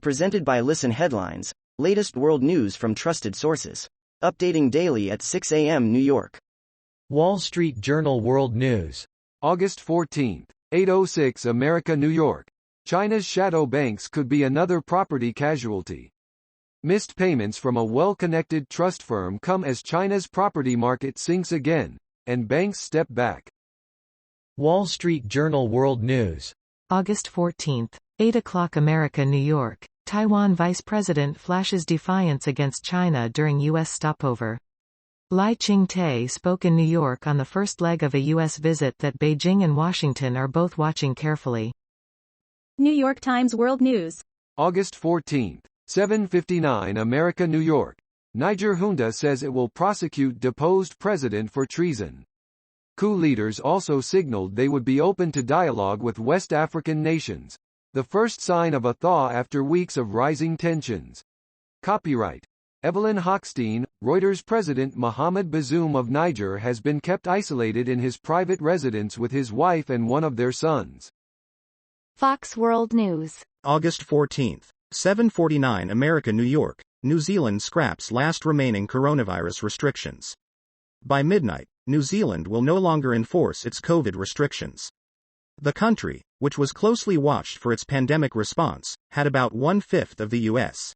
Presented by Listen Headlines, latest world news from trusted sources. Updating daily at 6 a.m. New York. Wall Street Journal World News. August 14, 8:06 America, New York. China's shadow banks could be another property casualty. Missed payments from a well-connected trust firm come as China's property market sinks again, and banks step back. Wall Street Journal World News. August 14, 8 o'clock America, New York. Taiwan Vice President flashes defiance against China during U.S. stopover. Lai Ching-te spoke in New York on the first leg of a U.S. visit that Beijing and Washington are both watching carefully. New York Times World News. August 14, 7:59 America, New York. Niger junta says it will prosecute deposed president for treason. Coup leaders also signaled they would be open to dialogue with West African nations, the first sign of a thaw after weeks of rising tensions. Copyright Evelyn Hochstein. Reuters. President Mohamed Bazoum of Niger has been kept isolated in his private residence with his wife and one of their sons. Fox World News. August 14, 7:49 America, New York. New Zealand scraps last remaining coronavirus restrictions. By midnight, New Zealand will no longer enforce its COVID restrictions. The country, which was closely watched for its pandemic response, had about 1/5 of the U.S.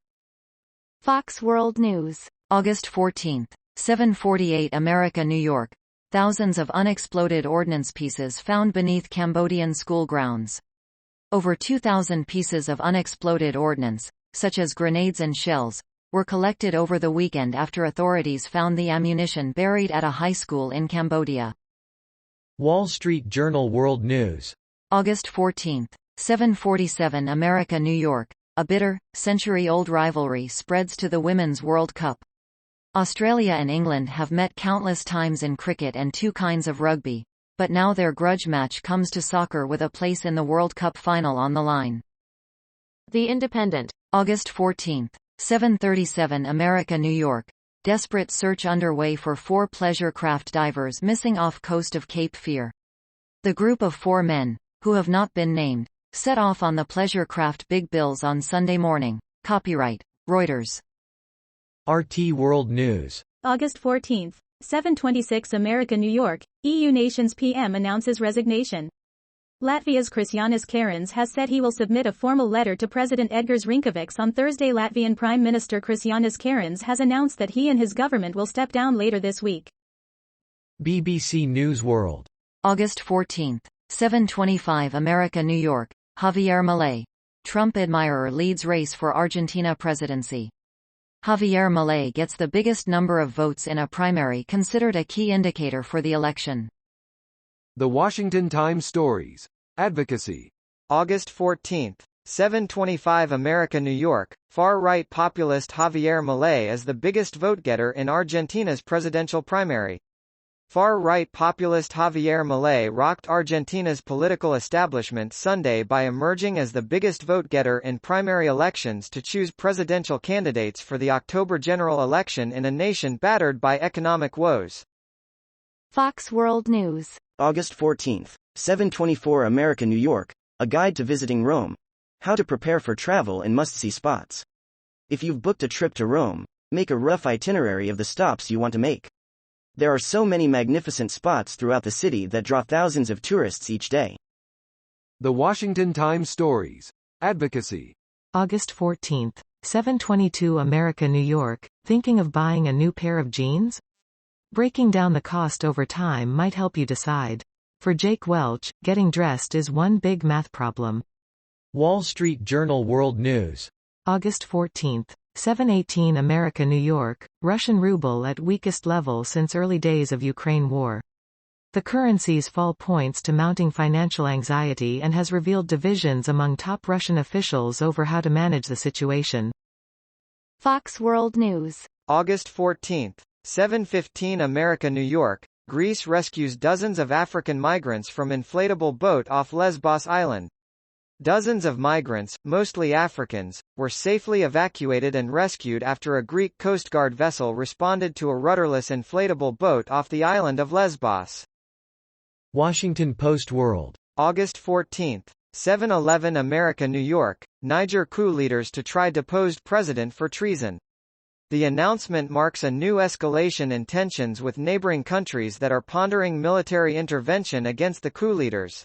Fox World News. August 14, 7:48 America, New York. Thousands of unexploded ordnance pieces found beneath Cambodian school grounds. Over 2,000 pieces of unexploded ordnance, such as grenades and shells, were collected over the weekend after authorities found the ammunition buried at a high school in Cambodia. Wall Street Journal World News. August 14, 7:47 America, New York. A bitter, century-old rivalry spreads to the Women's World Cup. Australia and England have met countless times in cricket and two kinds of rugby, but now their grudge match comes to soccer with a place in the World Cup final on the line. The Independent. August 14, 7:37 America, New York. Desperate search underway for 4 pleasure craft divers missing off coast of Cape Fear. The group of 4 men, who have not been named, set off on the pleasure craft Big Bills on Sunday morning. Copyright Reuters. RT World News. August 14, 7:26 America, New York. EU nations PM announces resignation. Latvia's Krišjānis Kariņš has said he will submit a formal letter to President Edgars Rinkevičs on Thursday. Latvian Prime Minister Krišjānis Kariņš has announced that he and his government will step down later this week. BBC News World. August 14, 7:25 America, New York. Javier Milei. Trump admirer leads race for Argentina presidency. Javier Milei gets the biggest number of votes in a primary considered a key indicator for the election. The Washington Times Stories. Advocacy. August 14, 7:25 America, New York. Far-right populist Javier Milei is the biggest vote-getter in Argentina's presidential primary. Far-right populist Javier Milei rocked Argentina's political establishment Sunday by emerging as the biggest vote-getter in primary elections to choose presidential candidates for the October general election in a nation battered by economic woes. Fox World News. August 14, 7:24 America, New York. A guide to visiting Rome. How to prepare for travel and must-see spots. If you've booked a trip to Rome, make a rough itinerary of the stops you want to make. There are so many magnificent spots throughout the city that draw thousands of tourists each day. The Washington Times Stories. Advocacy. August 14, 7:22 America, New York. Thinking of buying a new pair of jeans? Breaking down the cost over time might help you decide. For Jake Welch, getting dressed is one big math problem. Wall Street Journal World News. August 14, 7:18 America, New York. Russian ruble at weakest level since early days of Ukraine war. The currency's fall points to mounting financial anxiety and has revealed divisions among top Russian officials over how to manage the situation. Fox World News. August 14, 7:15 America, New York. Greece rescues dozens of African migrants from inflatable boat off Lesbos Island. Dozens of migrants, mostly Africans, were safely evacuated and rescued after a Greek Coast Guard vessel responded to a rudderless inflatable boat off the island of Lesbos. Washington Post World. August 14, 711 America New York, Niger coup leaders to try deposed president for treason. The announcement marks a new escalation in tensions with neighboring countries that are pondering military intervention against the coup leaders.